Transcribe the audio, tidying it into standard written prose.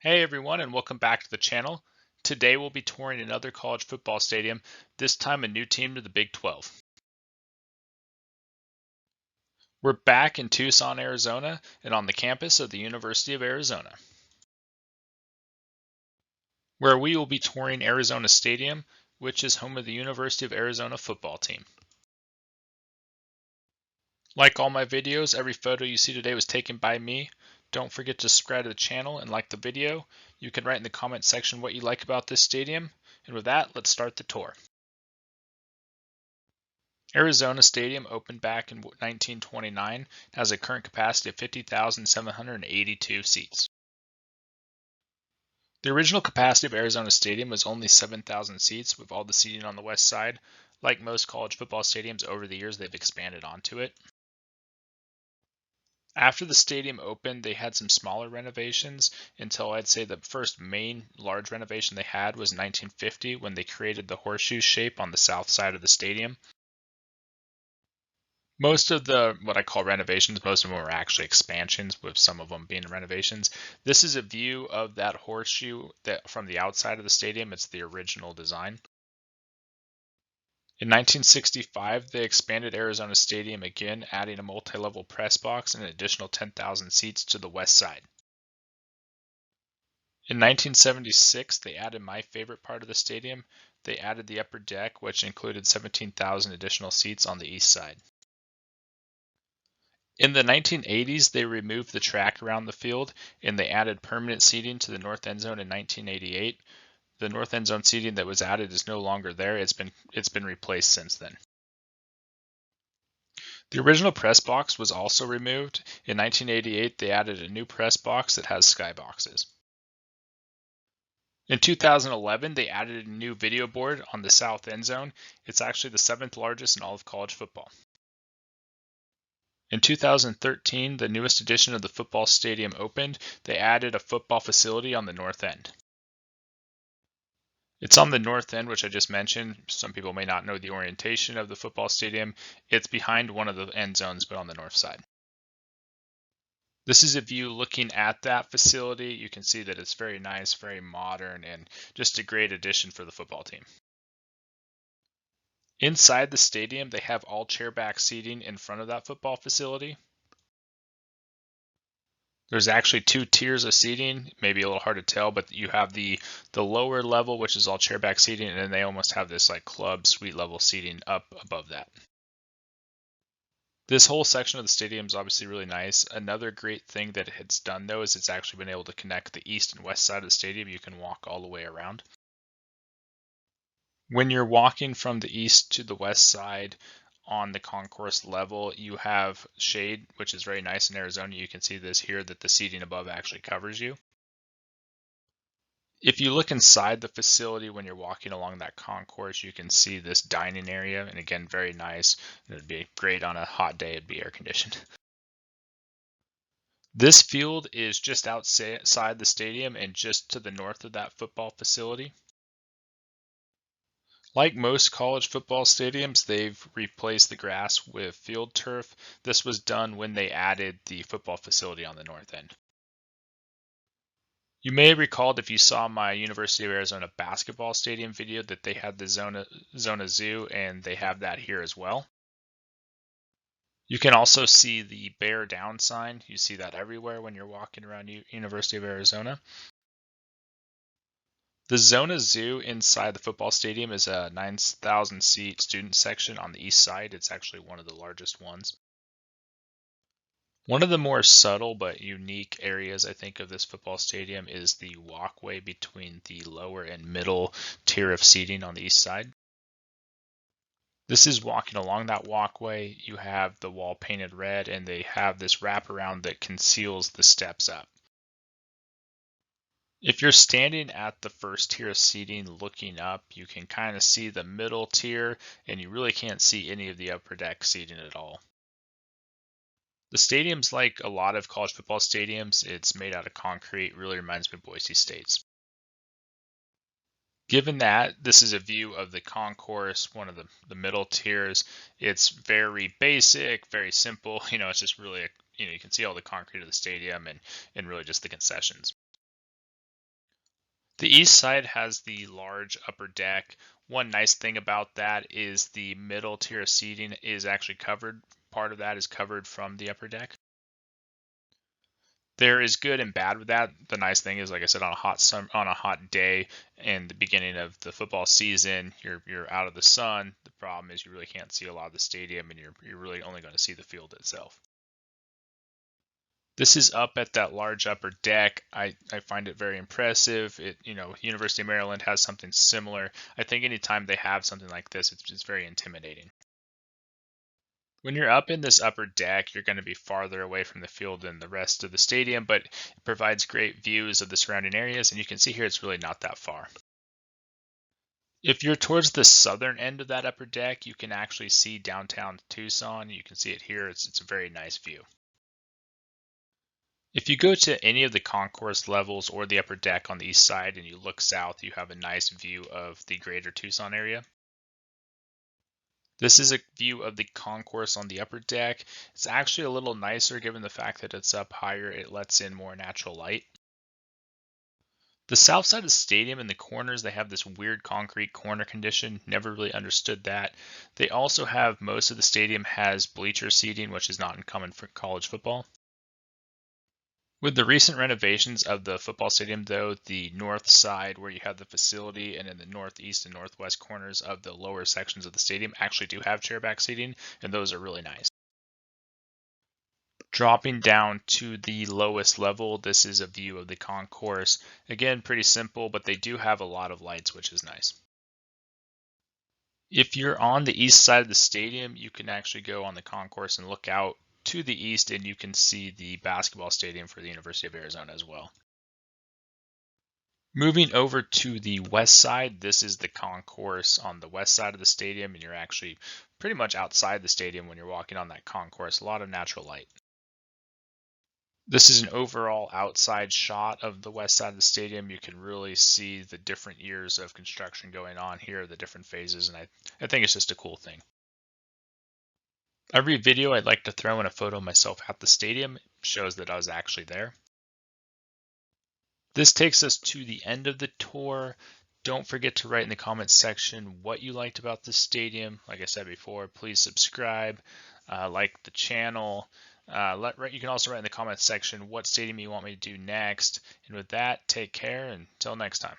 Hey everyone, and welcome back to the channel. Today we'll be touring another college football stadium, this time a new team to the Big 12. We're back in Tucson, Arizona, and on the campus of the University of Arizona, where we will be touring Arizona Stadium, which is home of the University of Arizona football team. Like all my videos, every photo you see today was taken by me. Don't forget to subscribe to the channel and like the video. You can write in the comment section what you like about this stadium. And with that, let's start the tour. Arizona Stadium opened back in 1929, has a current capacity of 50,782 seats. The original capacity of Arizona Stadium was only 7,000 seats, with all the seating on the west side. Like most college football stadiums over the years, they've expanded onto it. After the stadium opened, they had some smaller renovations until I'd say the first main large renovation they had was in 1950 when they created the horseshoe shape on the south side of the stadium. Most of the what I call renovations, most of them were actually expansions, with some of them being renovations. This is a view of that horseshoe that from the outside of the stadium. It's the original design. In 1965, they expanded Arizona Stadium again, adding a multi-level press box and an additional 10,000 seats to the west side. In 1976, they added my favorite part of the stadium. They added the upper deck, which included 17,000 additional seats on the east side. In the 1980s, they removed the track around the field and they added permanent seating to the north end zone in 1988. The north end zone seating that was added is no longer there. It's been replaced since then. The original press box was also removed. In 1988, they added a new press box that has skyboxes. In 2011, they added a new video board on the south end zone. It's actually the 7th largest in all of college football. In 2013, the newest edition of the football stadium opened. They added a football facility on the north end. It's on the north end, which I just mentioned. Some people may not know the orientation of the football stadium. It's behind one of the end zones, but on the north side. This is a view looking at that facility. You can see that it's very nice, very modern, and just a great addition for the football team. Inside the stadium, they have all chairback seating in front of that football facility. There's actually two tiers of seating, maybe a little hard to tell, but you have the lower level, which is all chairback seating, and then they almost have this like club suite level seating up above that. This whole section of the stadium is obviously really nice. Another great thing that it's done though is it's actually been able to connect the east and west side of the stadium. You can walk all the way around. When you're walking from the east to the west side, on the concourse level, you have shade, which is very nice in Arizona. You can see this here that the seating above actually covers you. If you look inside the facility when you're walking along that concourse, you can see this dining area, and again, very nice. It would be great on a hot day. It'd be air conditioned. This field is just outside the stadium and just to the north of that football facility. Like most college football stadiums, they've replaced the grass with field turf. This was done when they added the football facility on the north end. You may have recalled if you saw my University of Arizona basketball stadium video that they had the Zona Zoo, and they have that here as well. You can also see the Bear Down sign. You see that everywhere when you're walking around University of Arizona. The Zona Zoo inside the football stadium is a 9,000 seat student section on the east side. It's actually one of the largest ones. One of the more subtle but unique areas, I think, of this football stadium is the walkway between the lower and middle tier of seating on the east side. This is walking along that walkway. You have the wall painted red, and they have this wraparound that conceals the steps up. If you're standing at the first tier of seating looking up, you can kind of see the middle tier, and you really can't see any of the upper deck seating at all. The stadium's like a lot of college football stadiums. It's made out of concrete, really reminds me of Boise State's. Given that this is a view of the concourse, one of the middle tiers, it's very basic, very simple. It's just really, you can see all the concrete of the stadium and really just the concessions. The east side has the large upper deck. One nice thing about that is the middle tier of seating is actually covered. Part of that is covered from the upper deck. There is good and bad with that. The nice thing is, like I said, on a hot day in the beginning of the football season, you're out of the sun. The problem is you really can't see a lot of the stadium, and you're really only going to see the field itself. This is up at that large upper deck. I find it very impressive. University of Maryland has something similar. I think anytime they have something like this, it's very intimidating. When you're up in this upper deck, you're going to be farther away from the field than the rest of the stadium, but it provides great views of the surrounding areas, and you can see here it's really not that far. If you're towards the southern end of that upper deck, you can actually see downtown Tucson. You can see it here. It's a very nice view. If you go to any of the concourse levels or the upper deck on the east side and you look south, you have a nice view of the greater Tucson area. This is a view of the concourse on the upper deck. It's actually a little nicer given the fact that it's up higher. It lets in more natural light. The south side of the stadium in the corners, they have this weird concrete corner condition. Never really understood that. They also have most of the stadium has bleacher seating, which is not uncommon for college football. With the recent renovations of the football stadium, though, the north side where you have the facility and in the northeast and northwest corners of the lower sections of the stadium actually do have chairback seating, and those are really nice. Dropping down to the lowest level, this is a view of the concourse. Again, pretty simple, but they do have a lot of lights, which is nice. If you're on the east side of the stadium, you can actually go on the concourse and look out to the east, and you can see the basketball stadium for the University of Arizona as well. Moving over to the west side, this is the concourse on the west side of the stadium, and you're actually pretty much outside the stadium when you're walking on that concourse. A lot of natural light. This is an overall outside shot of the west side of the stadium. You can really see the different years of construction going on here, the different phases, and I think it's just a cool thing. Every video I'd like to throw in a photo of myself at the stadium. It shows that I was actually there. This takes us to the end of the tour. Don't forget to write in the comments section what you liked about this stadium. Like I said before, please subscribe, like the channel. You can also write in the comments section what stadium you want me to do next. And with that, take care and until next time.